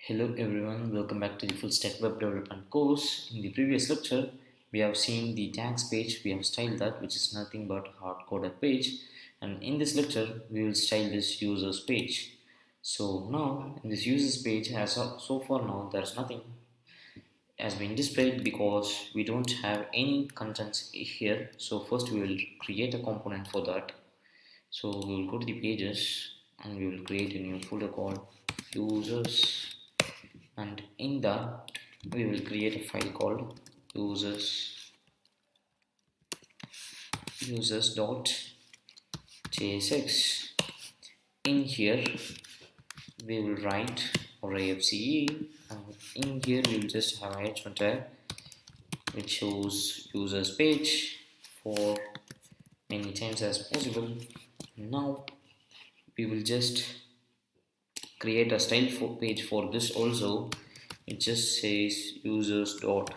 Hello everyone, welcome back to the full stack web development course. In the previous lecture, we have seen the tags page, we have styled that, which is nothing but hard-coded page. And in this lecture, we will style this users page. So now, in this users page, so far now, there's nothing has been displayed because we don't have any contents here. So first we will create a component for that. So we will go to the pages and we will create a new folder called users, and in that we will create a file called users.jsx. In here we will write array and in here we will just have a h1 tag which shows users page for many times as possible. Now we will just create a style page for this also. It just says users.css.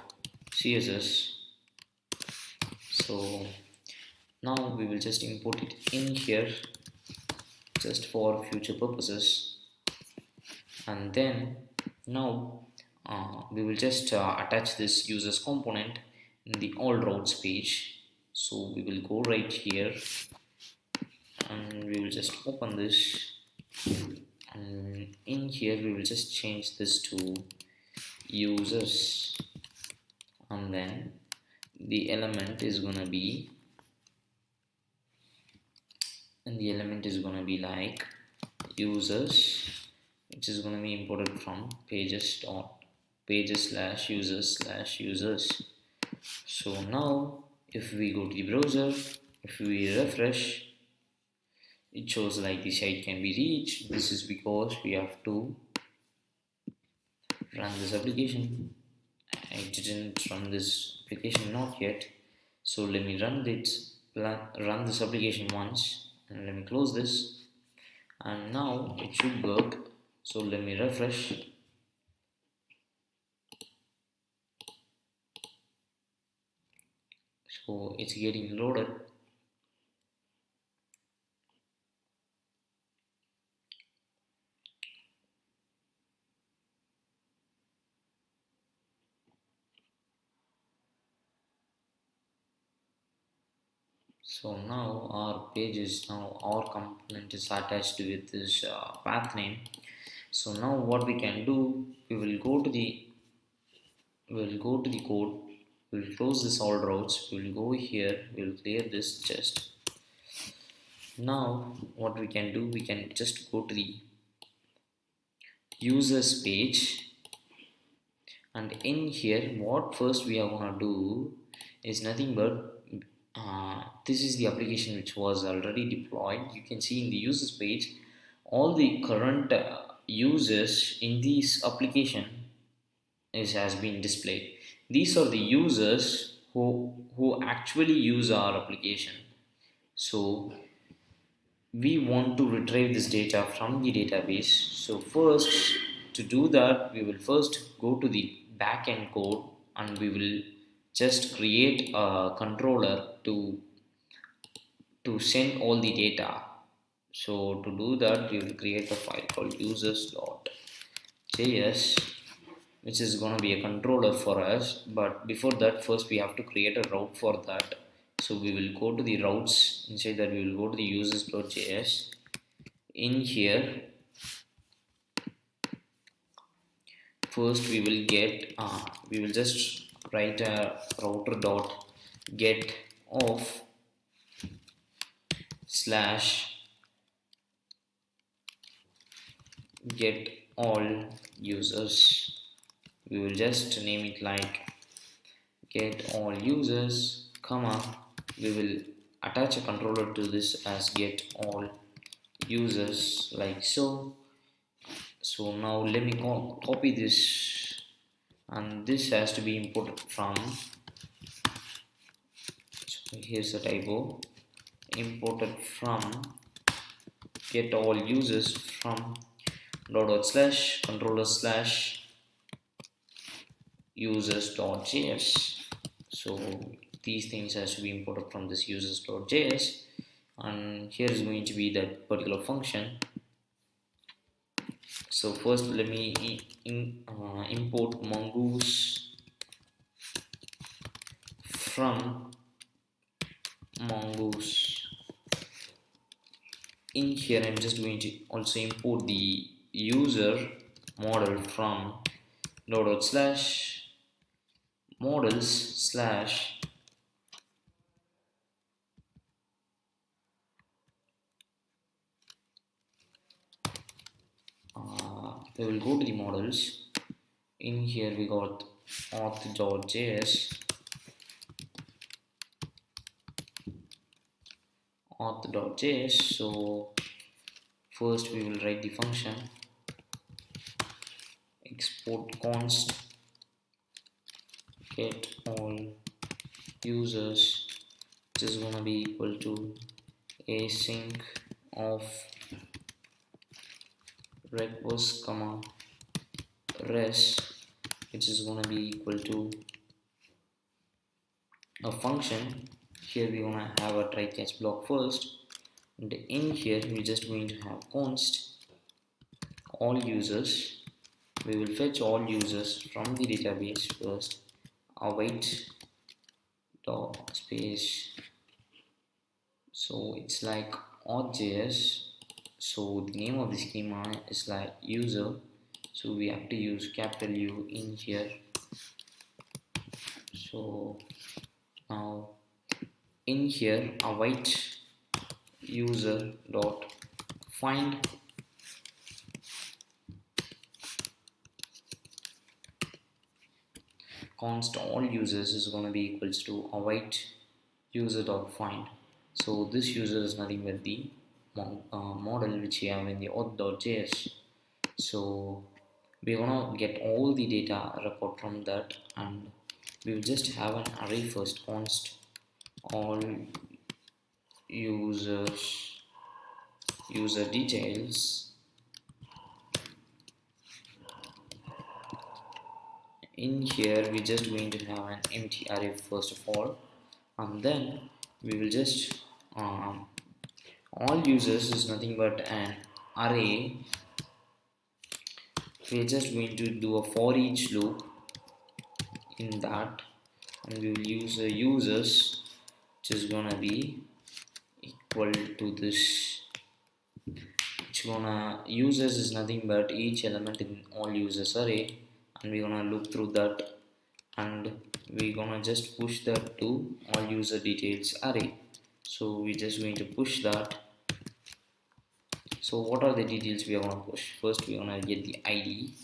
So now we will just import it in here just for future purposes, and then now we will just attach this users component in the all routes page. So we will go right here and we will just open this, and in here we will just change this to users, and then the element is gonna be like users, which is gonna be imported from pages/users/users. So now if we go to the browser, if we refresh, it shows like the site can be reached. This is because we have to run this application. I didn't run this application, not yet. So let me run this application once, and let me close this, and now it should work. So let me refresh. So it's getting loaded. So now our component is attached with this path name. So now what we can do, we will go to the code, we will close this all routes, we will go here, we will clear this chest. Now what we can do, we can just go to the users page, and in here what first we are gonna do is nothing but this is the application which was already deployed. You can see in the users page all the current users in this application has been displayed. These are the users who actually use our application. So we want to retrieve this data from the database. So first, to do that, we will first go to the backend code and we will just create a controller to send all the data. So to do that, we will create a file called users.js, which is going to be a controller for us. But before that, first we have to create a route for that. So we will go to the routes. Inside that, we will go to the users.js. In here, first we will just write a router dot get of slash get all users. We will just name it like get all users, comma, we will attach a controller to this as get all users, like so. So now let me copy this, and this has to be imported from, so here's a typo, imported from get all users from dot slash controller slash users.js. So these things has to be imported from this users.js, and here is going to be that particular function. So first let me import mongoose from mongoose. In here I'm just going to also import the user model from dot slash models slash we will go to the models. In here we got auth.js, so first we will write the function export const get all users, which is gonna be equal to async of request comma res, which is gonna be equal to a function. Here we gonna have a try catch block first, and in here we just going to have const all users. We will fetch all users from the database first, await dot space, so it's like auth.js, so the name of the schema is like user, so we have to use capital U in here. So now in here await user dot find const all users is going to be equals to await user dot find. So this user is nothing but the model which we have in the auth.js. So we're gonna get all the data record from that, and we will just have an array first const all users user details. In here we just going to have an empty array first of all, and then we will just all users is nothing but an array. We are just going to do a for each loop in that, and we will use a users, which is gonna be equal to this, which gonna users is nothing but each element in all users array, and we're gonna look through that, and we're gonna just push that to all user details array. So we're just going to push that. So what are the details we are going to push? First we're going to get the ID,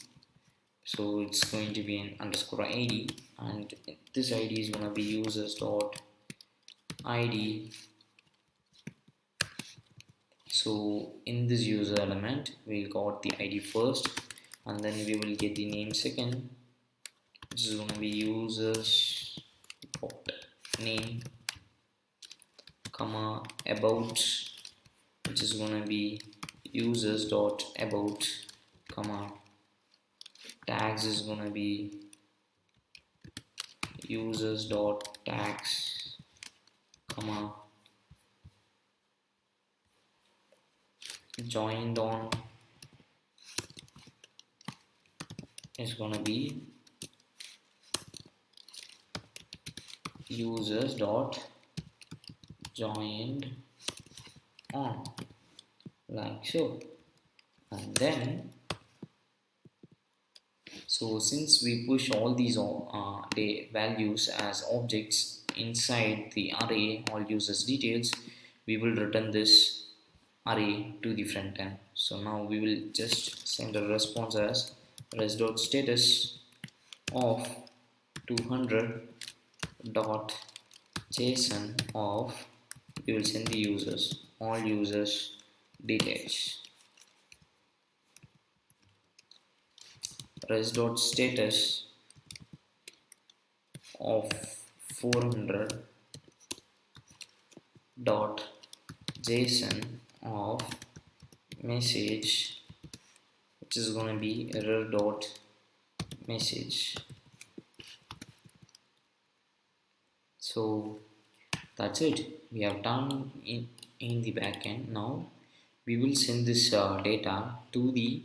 so it's going to be an underscore ID, and this ID is going to be users dot ID. So in this user element we got the ID first, and then we will get the name second, which is going to be users dot name comma about, which is going to be users dot about comma tags is going to be users dot tags comma joined on is going to be users dot joined on, like so. And then so since we push all these values as objects inside the array all users details, we will return this array to the front end. So now we will just send a response as res.status of 200 dot json of, we will send the users all users details, res.status of 400 dot json of message, which is going to be error dot message. So that's it, we have done in the backend. Now we will send this data to the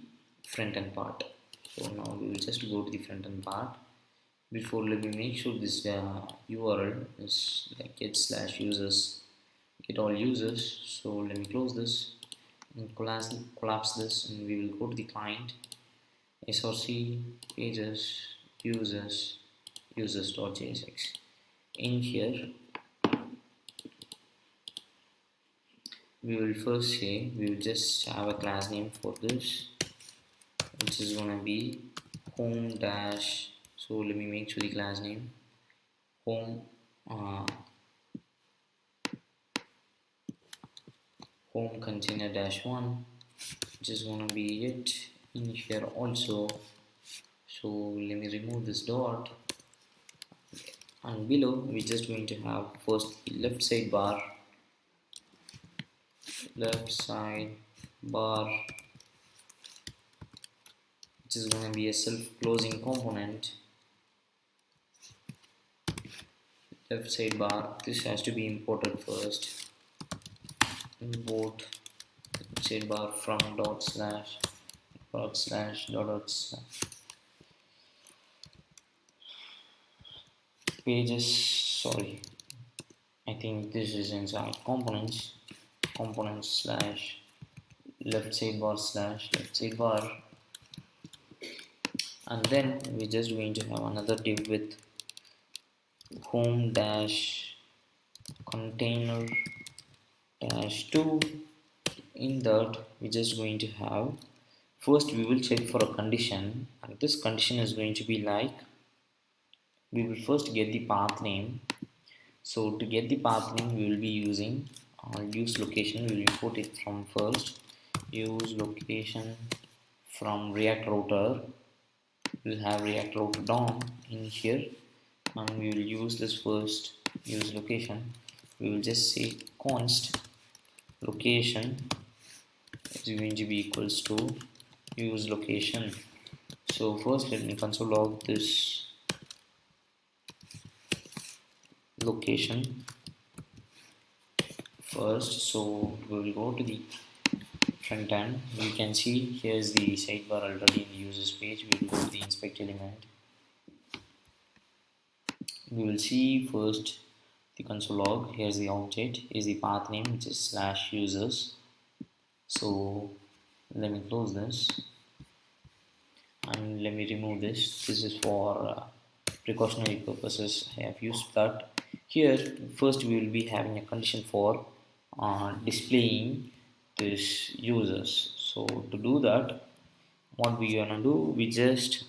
front end part. So now we will just go to the front end part. Before, let me make sure this URL is like get slash users, get all users. So let me close this and collapse this, and we will go to the client src pages users.jsx. In here we will first say we will just have a class name for this, which is gonna be home dash. So let me make sure the class name home home container dash one, which is gonna be it in here also. So let me remove this dot, and below we're just going to have first the left side bar, which is going to be a self-closing component. Left side bar, this has to be imported first. Import left side bar from dot slash pages. Sorry, I think this is inside components slash left side bar and then we're just going to have another div with home dash container dash 2. In that we're just going to have, first we will check for a condition, and this condition is going to be like, we will first get the path name. So to get the path name we will be using use location. We will import it from first use location from React router. We'll have React router DOM in here, and we will use this first use location. We will just say const location is going to be equals to use location. So first let me console log this location first. So we will go to the front end. You can see here's the sidebar already in the users page. We will go to the inspect element. We will see first the console log. Here's the object, is the path name, which is slash users. So let me close this and let me remove this. This is for precautionary purposes. I have used that. Here first we will be having a condition for displaying this users. So to do that, what we gonna do, we just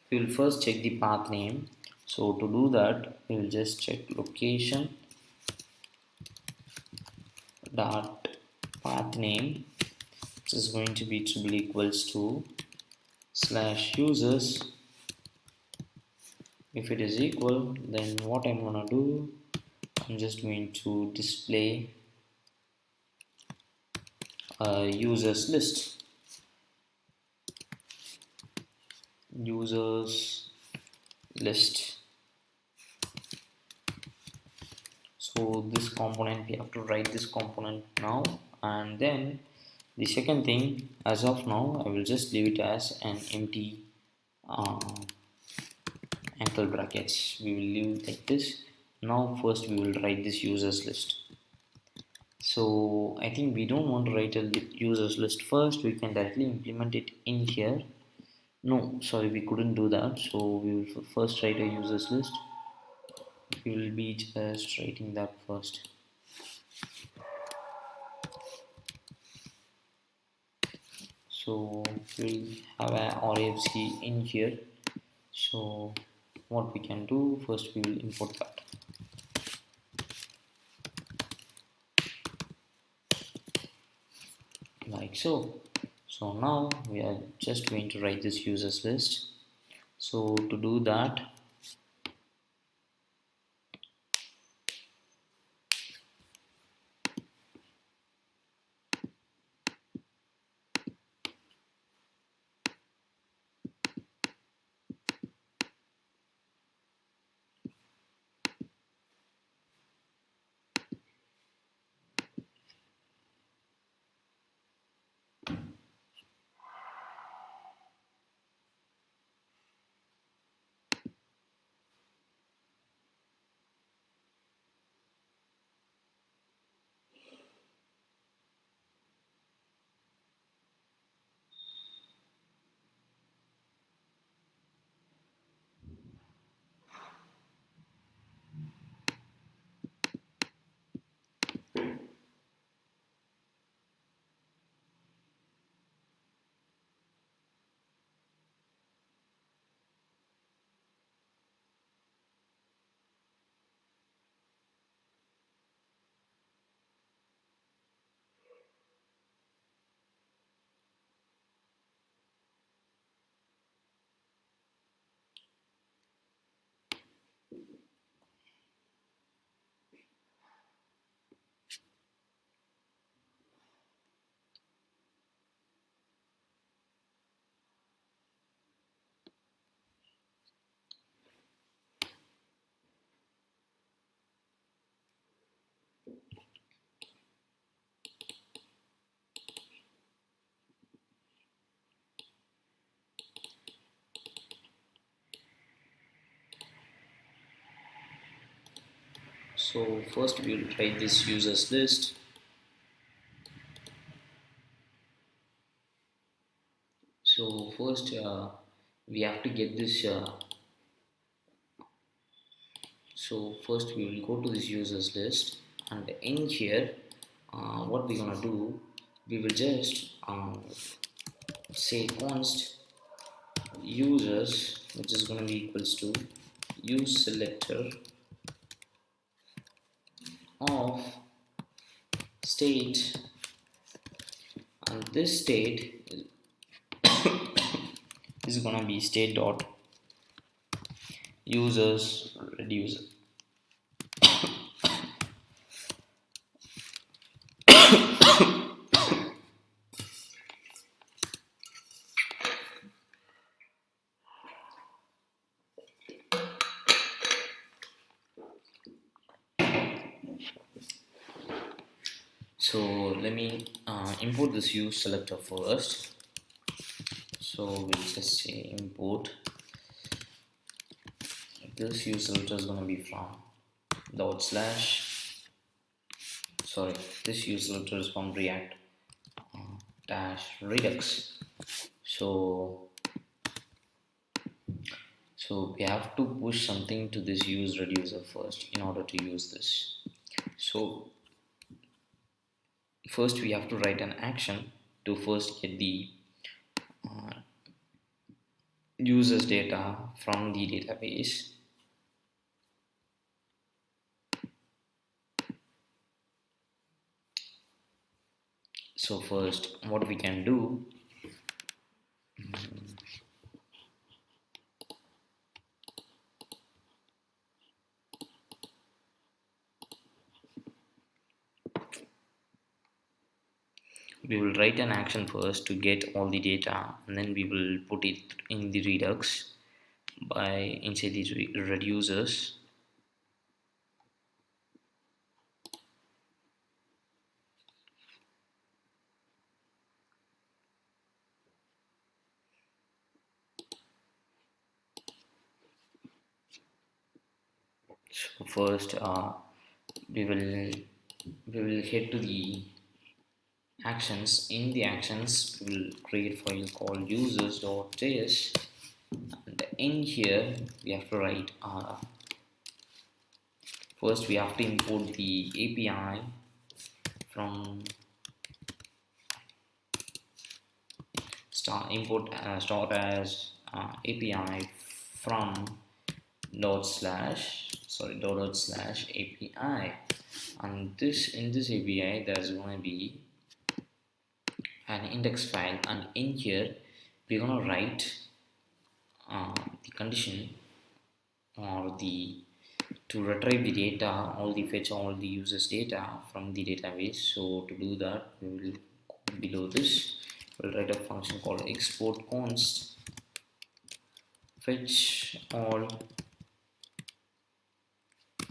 we will first check the path name. So to do that, we will just check location dot path name, which is going to be triple equals to slash users. If it is equal, then what I'm gonna do, I'm just going to display a users list. Users list. So this component, we have to write this component now, and then the second thing, as of now I will just leave it as an empty angle brackets. We will leave it like this. Now first we will write this users list. So I think we don't want to write a users list first. We can directly implement it in here. No, sorry, we couldn't do that. So we will first write a users list. We will be just writing that first. So we'll have a RFC in here. So what we can do, first we will import that. Like so. So now we are just going to write this users list. So to do that, So first we will try this users list. So first we have to get this so first we will go to this users list, and in here what we're gonna do, we will just say const users, which is gonna be equals to use selector of state, and this state is gonna be state dot users reducer. So let me import this use selector first. So we'll just say import this use selector is going to be from dot slash, sorry, this use selector is from React dash Redux. So we have to push something to this use reducer first in order to use this. So first we have to write an action to first get the users data from the database. So first what we can do, we will write an action first to get all the data, and then we will put it in the Redux by inside these reducers. So first we will head to the actions. In the actions we will create a file called users.js, and in here we have to write first we have to import the API from start as API from dot slash API, and this in this API there's going to be an index file, and in here we're going to write the condition or the to retrieve the data, all the fetch all the users data from the database. So to do that we will go below this, we'll write a function called export const fetch all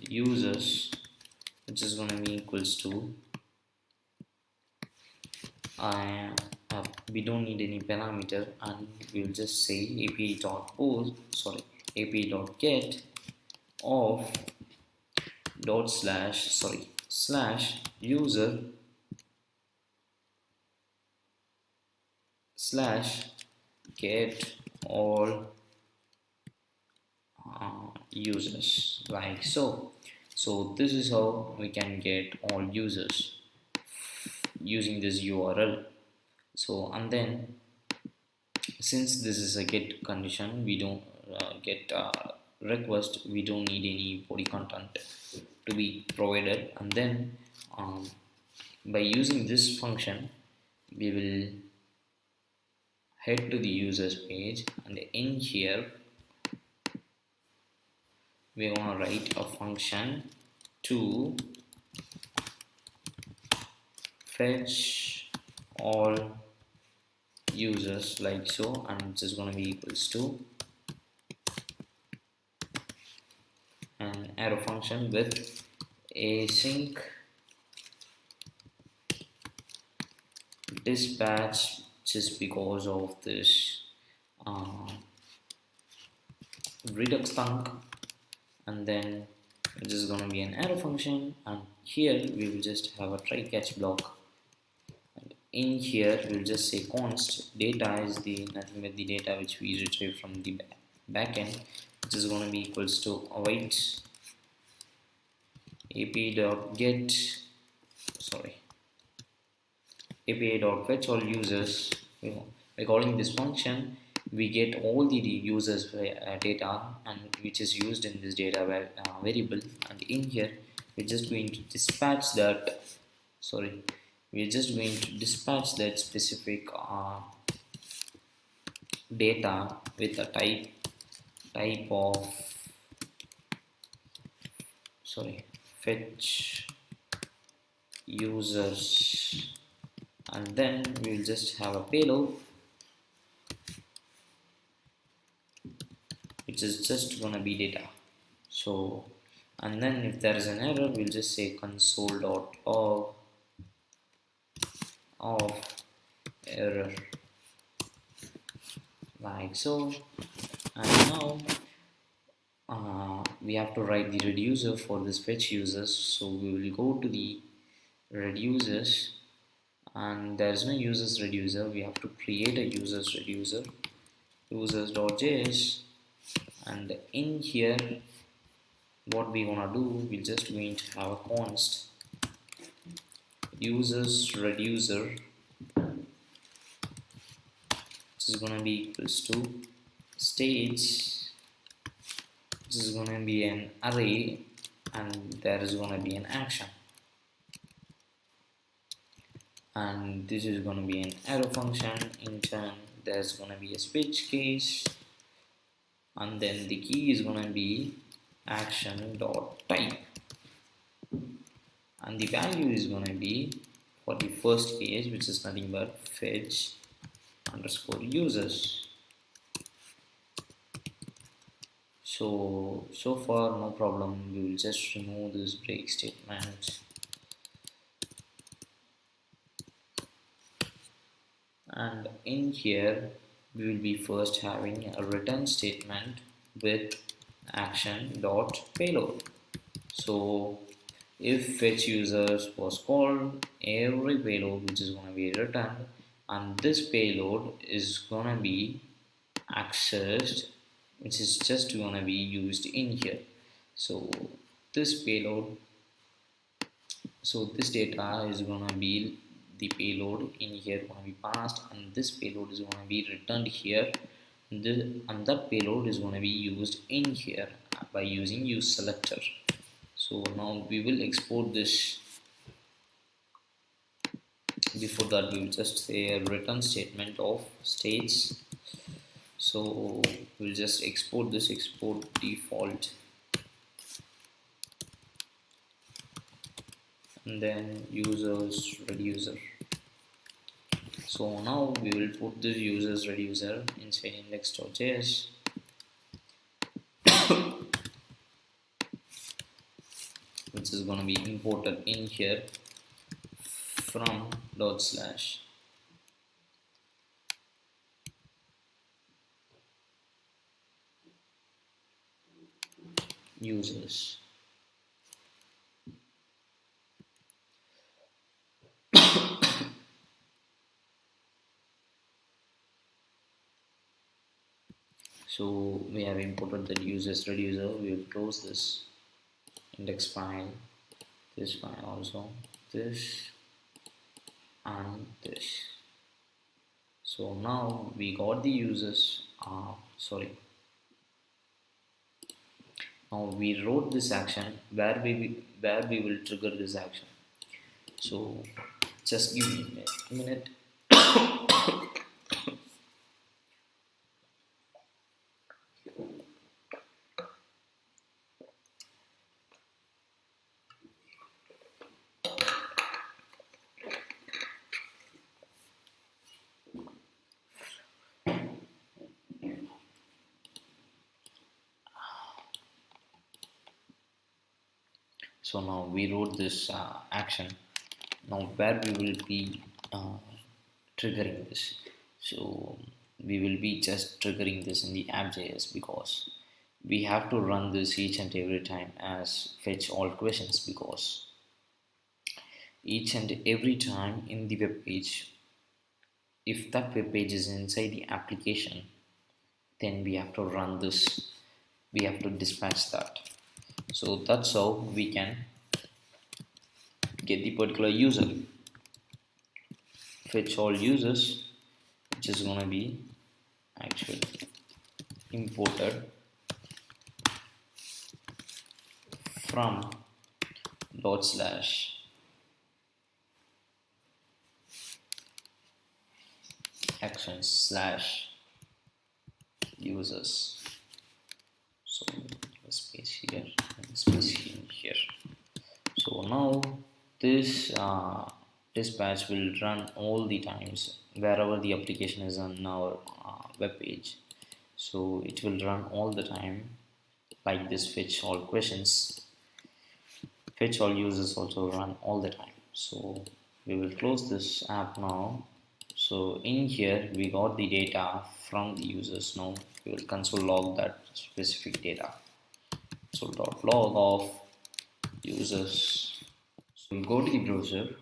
users, which is going to be equals to we don't need any parameter, and we will just say api.get of dot slash user slash get all users, like so. So this is how we can get all users using this URL. So and then since this is a get condition, we don't get request, we don't need any body content to be provided, and then by using this function we will head to the users page, and in here we're going to write a function to fetch all users, like so, and it's just going to be equals to an arrow function with async dispatch, just because of this Redux thunk, and then which is going to be an arrow function, and here we will just have a try catch block. And in here we'll just say const data is the nothing but the data which we retrieve from the backend, which is going to be equals to await api.get, sorry, api.fetch all users. By calling this function we get all the users data, and which is used in this data variable, and in here we're just going to dispatch that, sorry, we're just going to dispatch that specific data with a type of, sorry, fetch users, and then we'll just have a payload which is just gonna be data. So, and then if there is an error we'll just say console.log of error, like so. And now we have to write the reducer for this fetch users, so we will go to the reducers, and there is no users reducer. We have to create a users reducer, users.js, and in here what we wanna do, we're just going to have a const users reducer, which is gonna be equals to stage, which is gonna be an array, and there is gonna be an action, and this is gonna be an arrow function. In turn there's gonna be a switch case, and then the key is gonna be action dot type, and the value is gonna be for the first case, which is nothing but fetch underscore users. So far no problem. We will just remove this break statement, and in here we will be first having a return statement with action dot payload. So if fetch users was called, every payload which is going to be returned, and this payload is going to be accessed, which is just going to be used in here. So this payload, so this data is going to be the payload in here going to be passed, and this payload is going to be returned here, and that payload is going to be used in here by using use selector. So now we will export this. Before that we will just say a return statement of states. So we'll just export this, export default, and then users reducer. So now we will put this users reducer inside index.js, which is going to be imported in here from dot slash users. So we have imported the users reducer. We will close this index file, this file also, this and this. So now we got the users, now we wrote this action where we will trigger this action. So just give me a minute. So now we wrote this action. Now where we will be triggering this. So we will be just triggering this in the app.js, because we have to run this each and every time as fetch all questions, because each and every time in the web page, if that web page is inside the application, then we have to run this, we have to dispatch that. So that's how we can get the particular user. Fetch all users, which is going to be actually imported from dot slash actions slash users. So space here and space here. So now this dispatch will run all the times wherever the application is on our web page. So it will run all the time like this. Fetch all questions, fetch all users also run all the time. So we will close this app now. So in here we got the data from the users. Now we will console log that specific data. So dot log of users. So we'll go to the browser.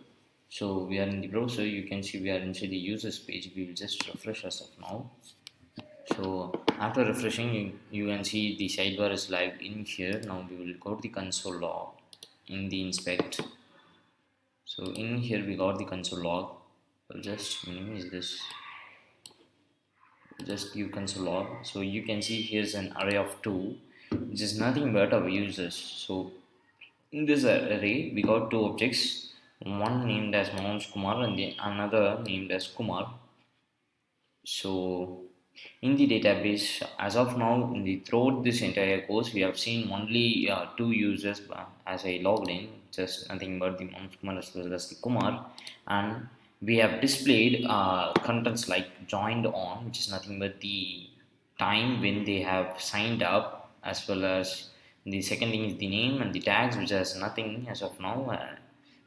So we are in the browser, you can see we are inside the users page. We will just refresh as of now. So after refreshing, you can see the sidebar is live in here. Now we will go to the console log in the inspect. So in here we got the console log. I'll just minimize this, just give console log. So you can see here's an array of 2, which is nothing but our users. So in this array we got 2 objects, one named as Manoj Kumar and the another named as Kumar. So in the database as of now, throughout this entire course we have seen only 2 users as I logged in, just nothing but the Manoj Kumar as well as the Kumar, and we have displayed contents like joined on, which is nothing but the time when they have signed up, as well as the second thing is the name and the tags, which has nothing as of now,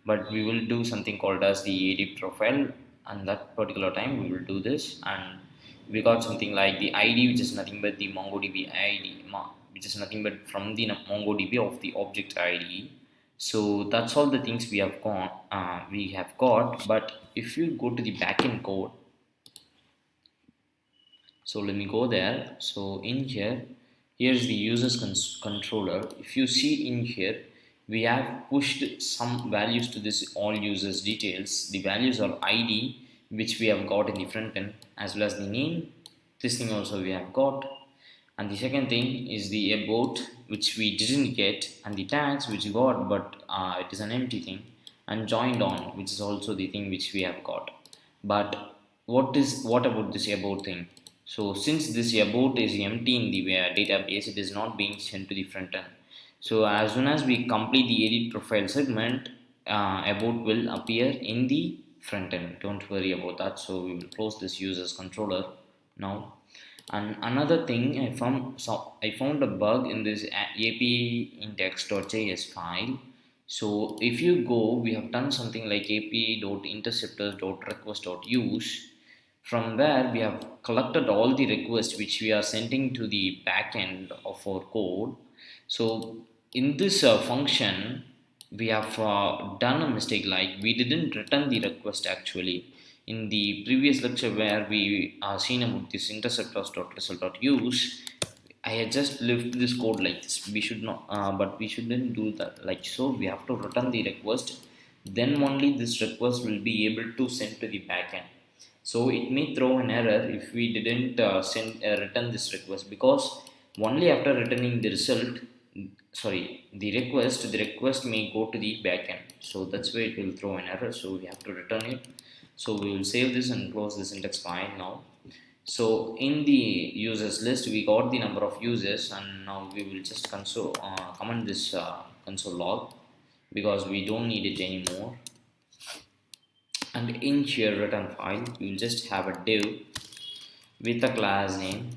but we will do something called as the edit profile, and that particular time we will do this. And we got something like the id, which is nothing but the mongodb id, which is nothing but from the mongodb of the object id. So that's all the things we have got. But if you go to the backend code, so let me go there. So in here, here's the users controller. If you see in here, we have pushed some values to this all users details. The values are id, which we have got in the front end, as well as the name. This thing also we have got. And the second thing is the about, which we didn't get, and the tags which we got, but it is an empty thing, and joined on, which is also the thing which we have got. But what about this about thing? So since this about is empty in the database, it is not being sent to the front end. So as soon as we complete the edit profile segment, about will appear in the front end. Don't worry about that. So we will close this users controller now. And another thing I found a bug in this API index.js file. So if you go, we have done something like api.interceptors.request.use. From where we have collected all the requests which we are sending to the backend of our code. So in this function, we have done a mistake, like we didn't return the request actually. In the previous lecture where we seen about this interceptors.result.use, I had just left this code like this. We should not, but we shouldn't do that like so. We have to return the request, then only this request will be able to send to the backend. So it may throw an error if we didn't return this request, because only after returning the result, sorry, the request may go to the backend. So that's why it will throw an error. So we have to return it. So we will save this and close this index file now. So in the users list, we got the number of users, and now we will just comment this console log, because we don't need it anymore. And in here return file, we will just have a div with a class name,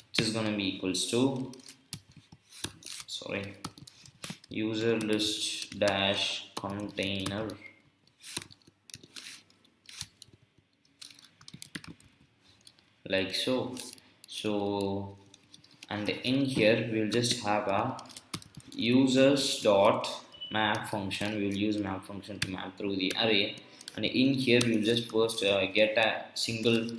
which is going to be equals to, sorry, user list dash container, like so. So and in here we will just have a users dot map function. We will use map function to map through the array, and in here we will just first get a single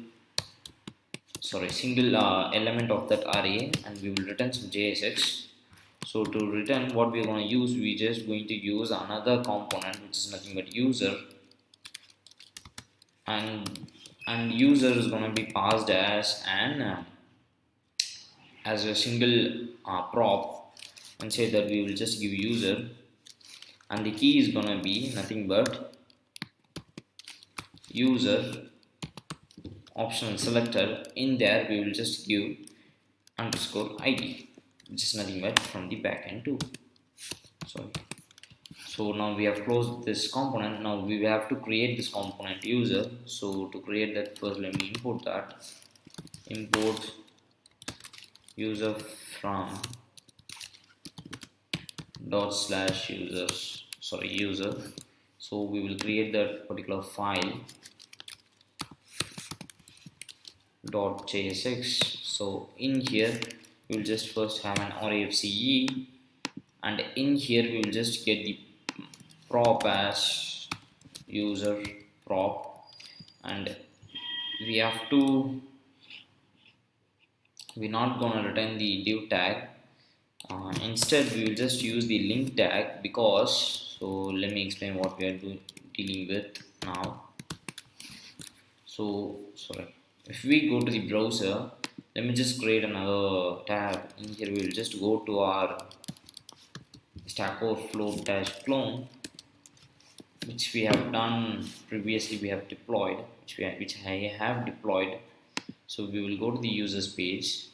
element of that array, and we will return some JSX. So to return what we are going to use, we just going to use another component which is nothing but user, and user is going to be passed as a single prop, and say that we will just give user, and the key is going to be nothing but user optional selector. In there we will just give underscore id, which is nothing but from the backend too. Sorry. So now we have closed this component. Now we have to create this component user. So to create that, first let me import that. Import user from dot slash users, user. So we will create that particular file dot jsx. So in here we will just first have an array and in here we will just get the prop as user prop, and we have to we're not gonna return the div tag. Instead we will just use the link tag, because so let me explain what we are dealing with now. So sorry, if we go to the browser, let me just create another tab. In here we will just go to our Stack Overflow dash clone, which we have done previously. We have deployed, which I have deployed. So we will go to the users page.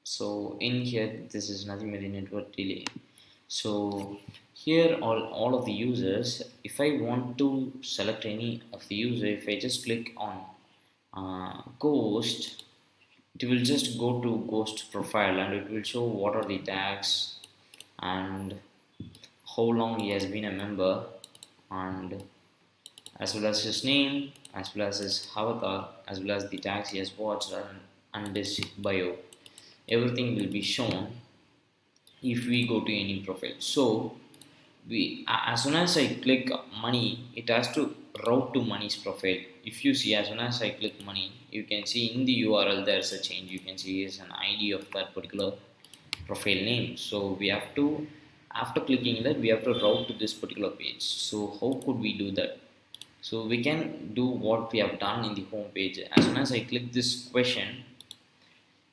So in here this is nothing but the network delay. So here all of the users, if I want to select any of the user, if I just click on ghost, it will just go to ghost profile, and it will show what are the tags and how long he has been a member, and as well as his name, as well as his avatar, as well as the tags he has watched, and his bio. Everything will be shown if we go to any profile. So as soon as I click money, it has to route to money's profile. If you see, as soon as I click money, you can see in the URL there's a change. You can see it's an ID of that particular profile name. So we have to, after clicking that, we have to route to this particular page. So how could we do that? So we can do what we have done in the home page. As soon as I click this question,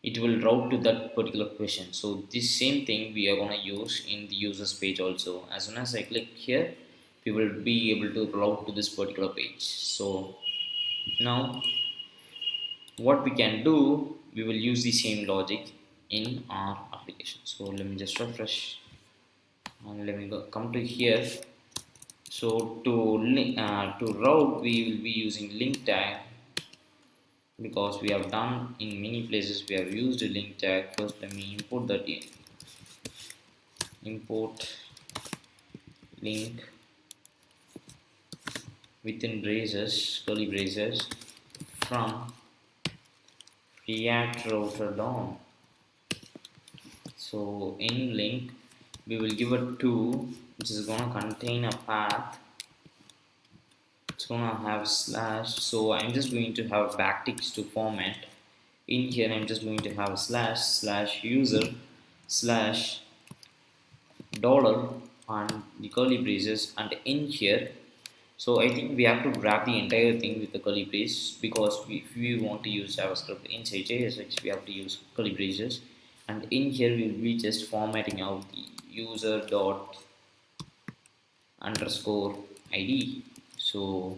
it will route to that particular question. So this same thing we are going to use in the users page also. As soon as I click here, we will be able to route to this particular page. So now what we can do, we will use the same logic in our application. So let me just refresh, and let me come to here. So to route, we will be using link tag, because we have done in many places we have used a link tag. First let me import that in. Import link within braces, curly braces, from React router DOM. So in link we will give a 2, which is going to contain a path. It's gonna have slash. So I'm just going to have backticks to format. In here I'm just going to have slash user slash dollar and the curly braces, and in here, so I think we have to wrap the entire thing with the curly braces, because if we want to use JavaScript inside JSX, we have to use curly braces, and in here we will be just formatting out the user dot underscore id. So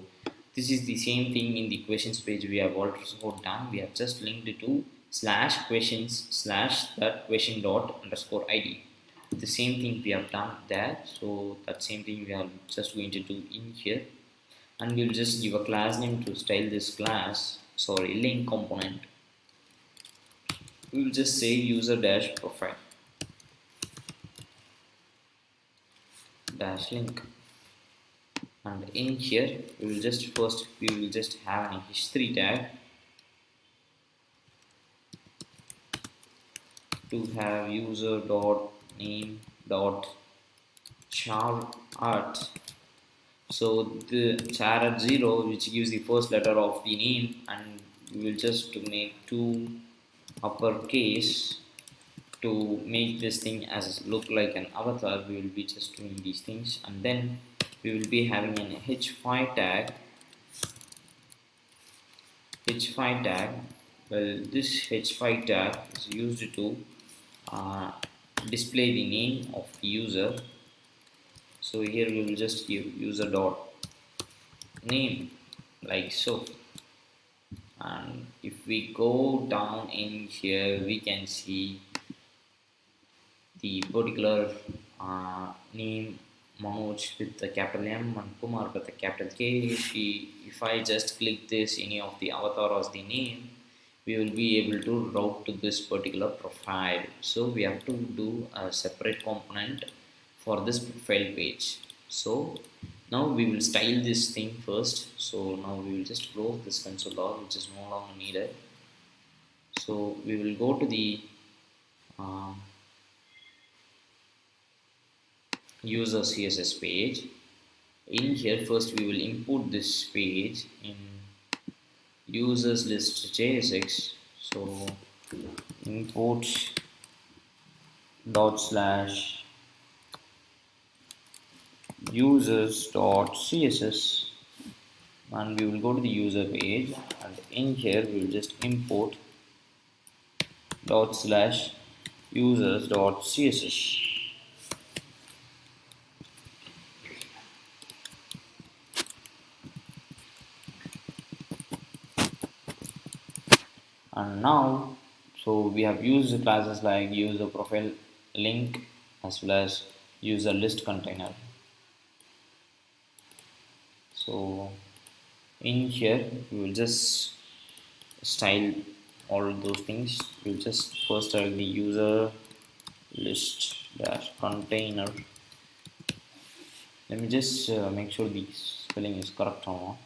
this is the same thing in the questions page we have also done. We have just linked it to slash questions slash that question dot underscore id. The same thing we have done there. So that same thing we are just going to do in here, and we'll just give a class name to style this class, link component. We will just say user dash profile. dash link, and in here we will just have a history tag to have user dot name dot char art. So the char at 0, which gives the first letter of the name, and we will just make two uppercase to make this thing as look like an avatar. We will be just doing these things, and then we will be having an h5 tag. H5 tag. Well, this h5 tag is used to uh, display the name of the user. So here we will just give user dot name like so, and if we go down in here we can see the particular name Manoj with the capital M and Kumar with the capital K. If I just click this any of the avatar as the name, we will be able to route to this particular profile. So we have to do a separate component for this profile page. So now we will style this thing first. So now we will just close this console log, which is no longer needed. So we will go to the uh, user CSS page. In here first we will import this page in users list JSX. So import dot slash users dot CSS, and we will go to the user page, and in here we will just import dot slash users dot CSS. And now, so we have used classes like user profile link as well as user list container. So in here we will just style all those things. We'll just first style the user list dash container. Let me just make sure the spelling is correct or not.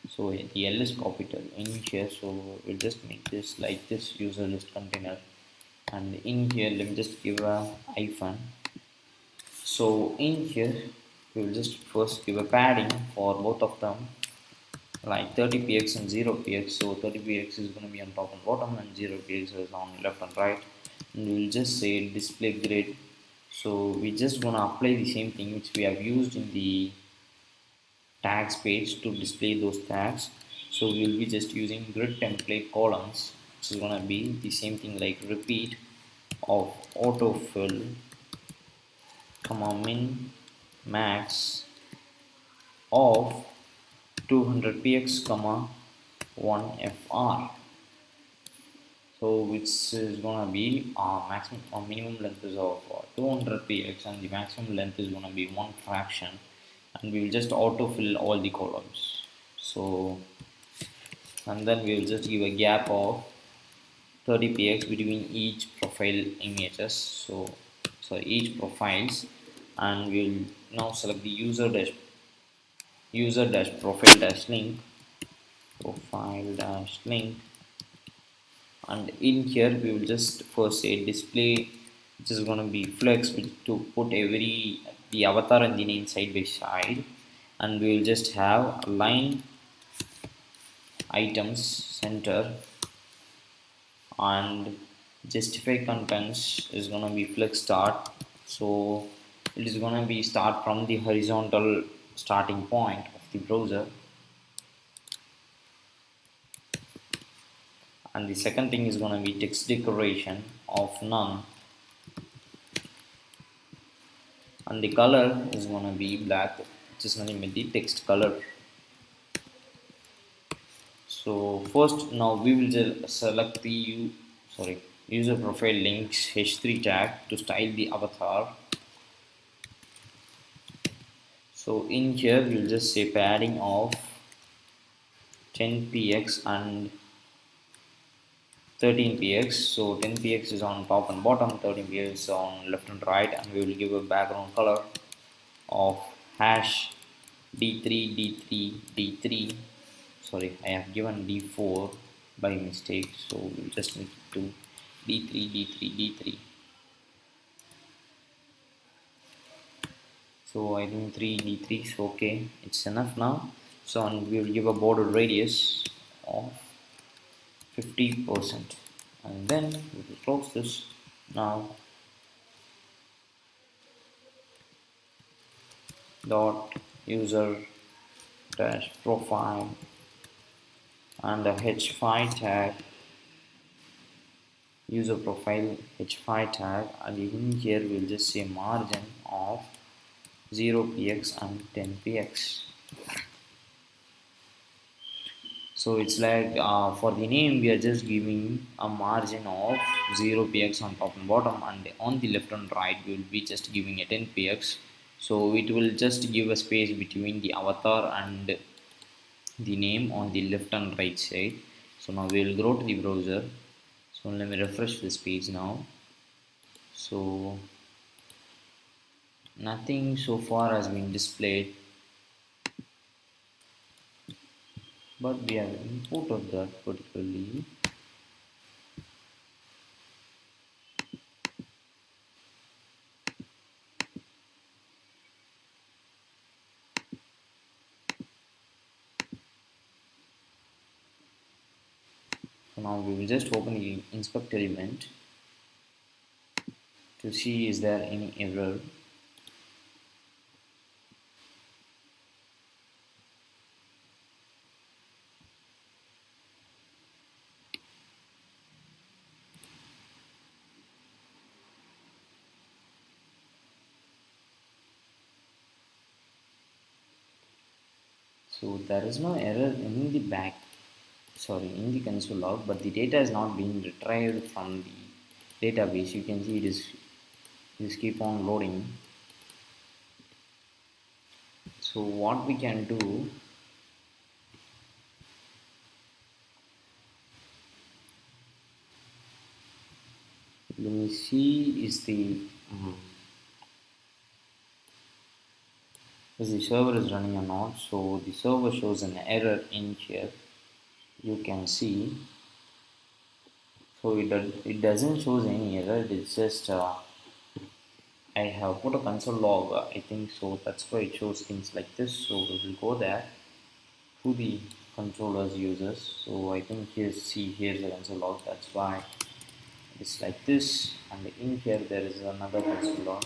So the L is capital in here, so we'll just make this like this user list container, and in here let me just give a hyphen. So in here we will just first give a padding for both of them like 30px and 0px. So 30px is going to be on top and bottom, and 0px is on left and right, and we will just say display grid. So we just gonna apply the same thing which we have used in the tags page to display those tags. So we will be just using grid template columns, which is gonna be the same thing like repeat of autofill comma min max of 200px comma 1fr. So which is gonna be maximum or minimum length is of 200px, and the maximum length is gonna be one fraction, and we will just autofill all the columns. So and then we will just give a gap of 30px between each profile images. So each profiles, and we will now select the user dash profile dash link, and in here we will just first say display, which is going to be flex to put the avatar and the name side by side, and we will just have align items center, and justify contents is going to be flex start. So it is going to be start from the horizontal starting point of the browser. And the second thing is going to be text decoration of none, and the color is going to be black, which is going to be the text color. So first now we will just select the user profile links h3 tag to style the avatar. So in here we will just say padding of 10px and 13px. So 10px is on top and bottom, 13px is on left and right, and we will give a background color of hash d3 d3 d3. Sorry, I have given d4 by mistake, so we'll just make it to d3 d3 d3. So I think 3 d3 is okay, it's enough now. So and we will give a border radius of 50%, and then we will close this. Now dot user dash profile and a h5 tag, user profile h5 tag, and in here we'll just say margin of 0 px and 10 px. So it's like for the name we are just giving a margin of 0 px on top and bottom, and on the left and right we will be just giving a 10 px. So it will just give a space between the avatar and the name on the left and right side. So now we will go to the browser. So let me refresh this page now. So nothing so far has been displayed, but we have imported that particularly. So now we will just open the inspect element to see is there any error. So there is no error in the in the console log, but the data is not being retrieved from the database. You can see it is keep on loading. So what we can do, let me see is the server is running or not. So the server shows an error in here, you can see. So it doesn't show any error, it's just I have put a console log, I think, so that's why it shows things like this. So we will go there to the controllers users. So I think here's the console log, that's why it's like this. And in here there is another console log.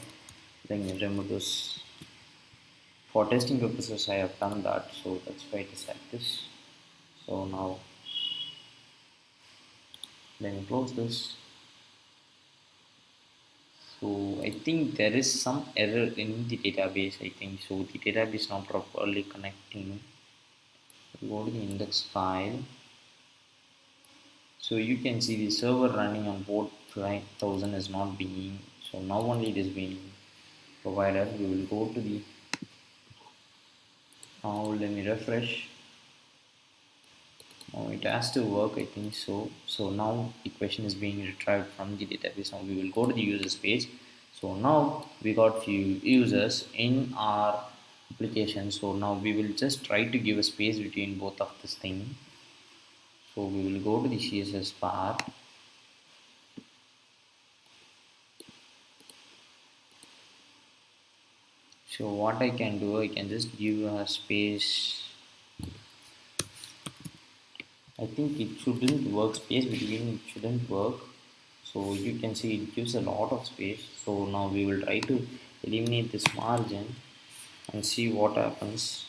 Then you remove this. For testing purposes I have done that, so that's why it is like this. So now let me close this. So I think there is some error in the database, I think so. The database not properly connecting. Go to the index file. So you can see the server running on port 5000 is not being, so now only it is being provided. We will go to the, now let me refresh. Now it has to work, I think so. So now the question is being retrieved from the database. Now we will go to the users page. So now we got few users in our application. So now we will just try to give a space between both of this thing. So we will go to the CSS part. So what I can do, I can just give a space. I think it shouldn't work, space between it shouldn't work. So you can see it gives a lot of space. So now we will try to eliminate this margin and see what happens.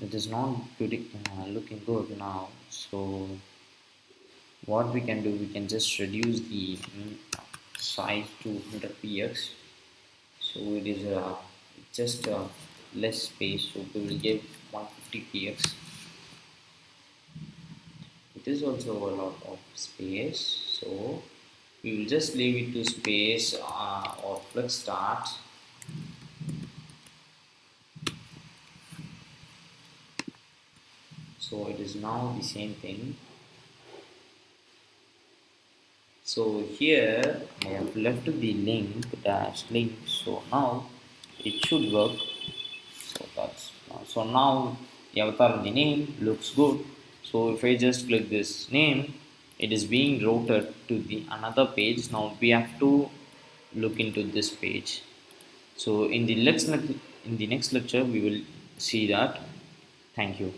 It is not looking good now. So what we can do, we can just reduce the size to 100 px. So it is just less space, so we will give 150 px. It is also a lot of space, so we will just leave it to space or flex start. So it is now the same thing. So here I have left the link dash link, so now it should work. So that's so now the avatar and the name looks good. So if I just click this name, it is being routed to the another page. Now we have to look into this page. So in the next lecture we will see that. Thank you.